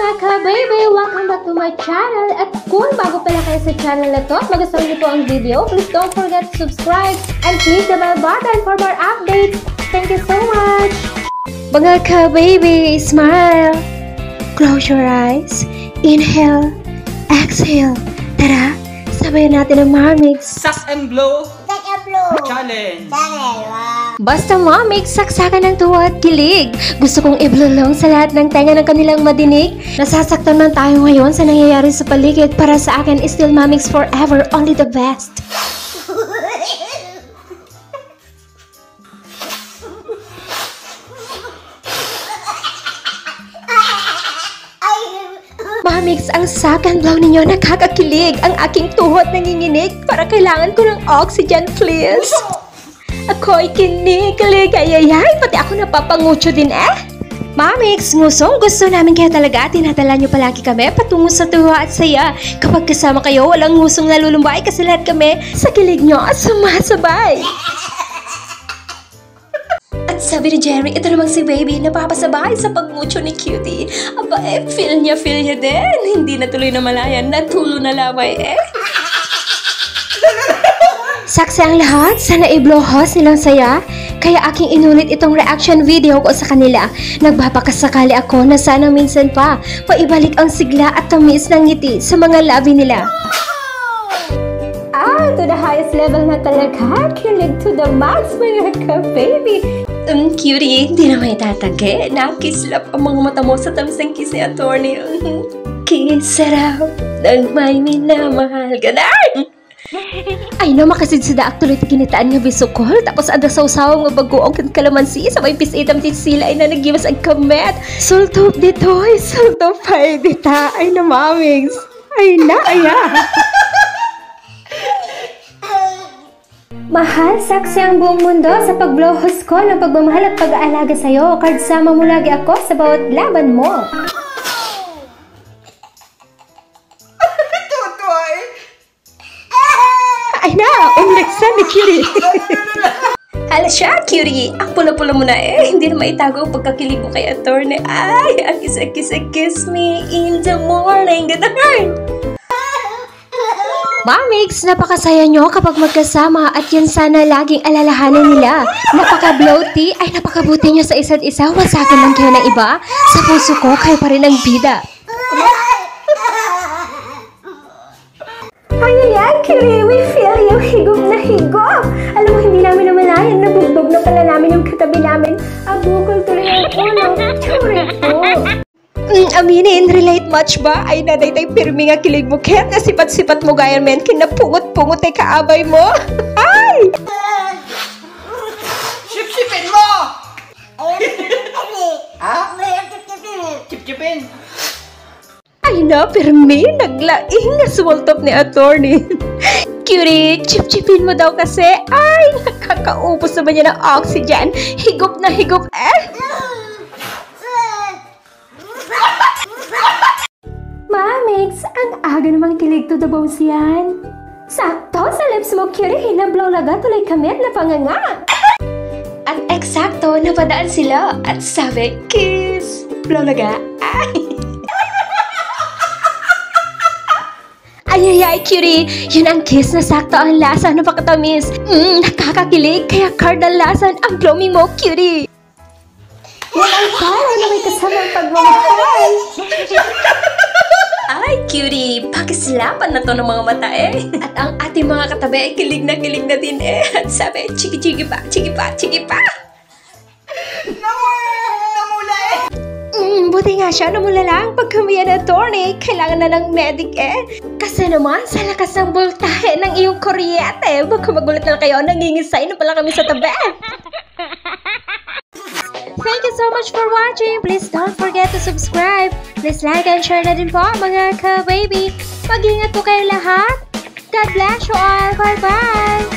mga ka-baby! Welcome back to my channel! At kung bago pala kayo sa channel na to at magustuhan niyo po ang video, please don't forget to subscribe and click the bell button for more updates! Thank you so much! Mga ka-baby, smile! Close your eyes. Inhale. Exhale. Tara, sabayan natin ang Momix. Sus and blow challenge. Basta Momix, saksakan ng tuwa at kilig. Gusto kong iblulong sa lahat ng tenga ng kanilang madinig. Nasasaktan man tayo ngayon sa nangyayari sa paligid. Para sa akin, still Momix forever, only the best. Momix, ang sakan blow ninyo nakakakilig. Ang aking tuhod nanginginig. Para kailangan ko ng oxygen, please. Ako'y kinikilig. Ayayay, pati ako napapangucho din Momix, ngusong gusto namin kaya talaga. Tinatala nyo palagi kami patungo sa tuwa at saya. Kapag kasama kayo, walang ngusong nalulumbay kasi lahat kami sa kilig nyo at sumasabay. At sabi ni Jerry, ito namang si Baby napapasabay sa pagmucho ni Cutie. Aba feel niya din. Hindi na tuloy na malayan, natulo na lamay Saksi ang lahat, sana i-blowhos nilang saya. Kaya aking inulit itong reaction video ko sa kanila. Nagbabakasakali ako na sana minsan pa paibalik ang sigla at tamis ng ngiti sa mga labi nila. To the highest level na talaga. Kilig to the max, mga ka-baby. Cutie, hindi na may tatangke. Nakislap ang mga mata mo sa tamis ng kiss ni attorney. Kiss sarap ng may minamahal. Ganun! Ay no, makasid sa daak tuloy ginitaan nga bisukol. Tapos ada sausaw nga bagoong kan kalamansi. Sabay pisitam sila ay na nagiwas ang kamet. Sultop ditoy, sultop ay dita. Ay na Momix. Ay na, Mahal, saksi ang buong mundo sa pag-blowhos ko ng pagmamahal at pag-aalaga sa'yo. Kasama mo lagi ako sa bawat laban mo. Ay na, umleksan ni Cutie. Hala siya, Cutie. Ang pula-pula mo na Hindi na maitago ang pagkakilig mo kay attorney. Ay, ang kiss me in the morning. Ganun. Momix, napakasaya nyo kapag magkasama at yan sana laging alalahanan nila. Napaka-bloaty ay napakabuti nyo sa isa't isa. Wasakan lang kayo ng iba. Sa puso ko, kayo pa rin ang bida. Ay, Cutie, we feel you. Higop na higop. Alam mo, hindi namin namalayan. Nabugbog na pala namin yung katabi namin. Abukol tuloy ang unang Cutie po. Aminin, relate much ba? Ay naday tay pirmi nga kilig mo ket na sipat-sipat mo gayan men kinapungot-pungot ay kaabay mo. Ay! Sip-sipin mo! Sip-sipin! Ay na, pirmi, naglaing nga sumultop ni attorney. Cutie, chip-chipin mo daw kasi. Ay, nakakaubos naman niya ng oxygen. Higop na higop Momix, ang aga namang kilig to the bones yan. Sakto sa lips mo, Cutie, hinablaw laga tuloy kami at napanganga. At eksakto, napadaan sila at sabi, kiss, blow laga. Ay, Cutie, yun ang kiss na sakto ang lasa, napakatamis. Nakakakilig, kaya cardal lasan ang blooming mo, Cutie. Walang tao na may kasamang pagmamahal. Ay, Cutie, pakislapan na to ng mga mata At ang ating mga katabi ay kilig na din At sabi, chiki-chiki pa, chiki pa. Namula Buti nga siya, namula lang. Pag kami yan attorney, kailangan na ng medic Kasi naman, sa lakas ng voltahe ng iyong kuryente, baka magulat na kayo, nangingisay na pala kami sa tabi. Thank you so much for watching. Please don't forget to subscribe. Please like and share na din po mga ka-baby. Mag-ingat po kayo lahat. God bless you all. Bye-bye.